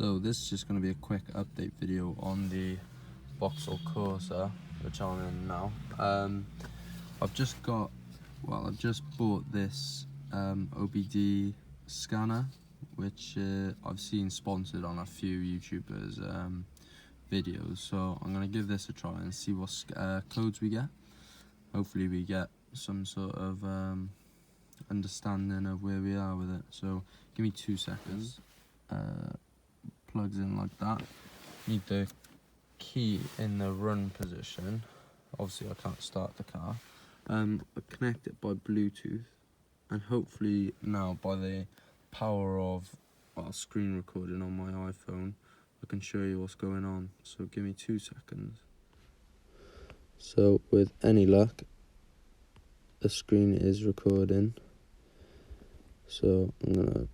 So this is just going to be a quick update video on the Vauxhall Corsa, which I'm in now. I've just bought this OBD scanner, which I've seen sponsored on a few YouTubers videos. So I'm going to give this a try and see what codes we get. Hopefully we get some sort of understanding of where we are with it. So give me 2 seconds. Plugs in like that. Need the key in the run position. Obviously I can't start the car. I connect it by Bluetooth, and hopefully now by the power of screen recording on my iPhone I can show you what's going on. So give me 2 seconds. So with any luck the screen is recording, so I'm gonna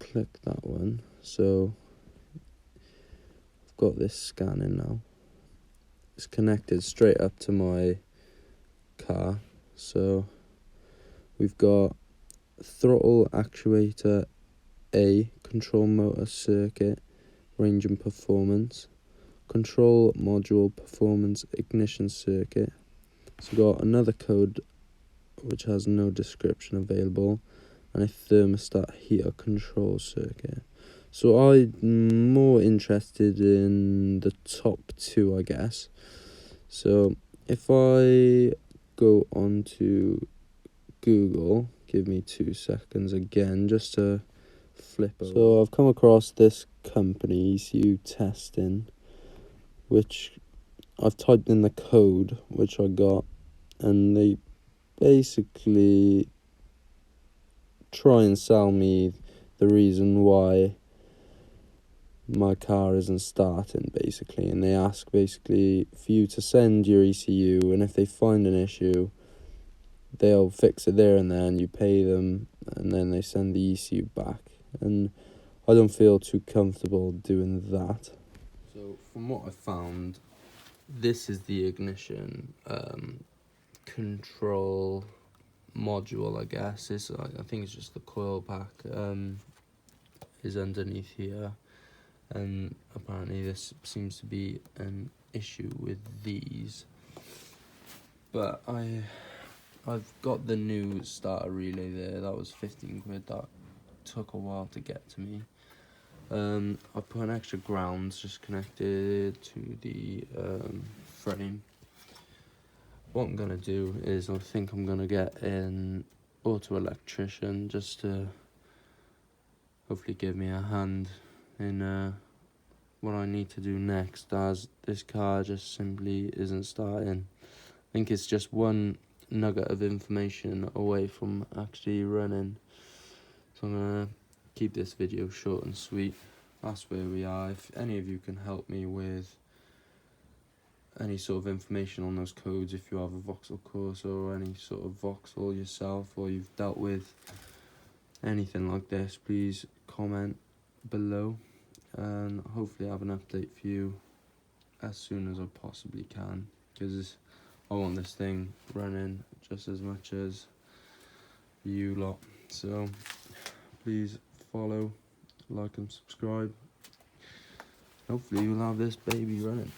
click that one. So I've got this scanning now. It's connected straight up to my car. So we've got throttle actuator A, control motor circuit, range and performance, control module performance, ignition circuit. So we've got another code which has no description available, and a thermostat heater control circuit. So I'm more interested in the top 2, I guess. So if I go on to Google, give me 2 seconds again just to flip over. So I've come across this company, ECU Testing, which I've typed in the code which I got, and they basically try and sell me the reason why my car isn't starting, basically, and they ask basically for you to send your ECU, and if they find an issue they'll fix it there and then, you pay them, and then they send the ECU back, and I don't feel too comfortable doing that. So from what I found, this is the ignition control module, I guess. I think it's just the coil pack is underneath here, and apparently this seems to be an issue with these. But I've got the new starter relay there. That was 15 quid. That took a while to get to me. I put an extra grounds just connected to the frame. What I'm gonna do is I think I'm gonna get an auto electrician just to hopefully give me a hand in what I need to do next, as this car just simply isn't starting. I think it's just one nugget of information away from actually running. So I'm gonna keep this video short and sweet. That's where we are. If any of you can help me with any sort of information on those codes, if you have a Vauxhall Corsa or any sort of Vauxhall yourself, or you've dealt with anything like this, please comment below, and hopefully I have an update for you as soon as I possibly can, because I want this thing running just as much as you lot. So please follow, like and subscribe. Hopefully you'll have this baby running.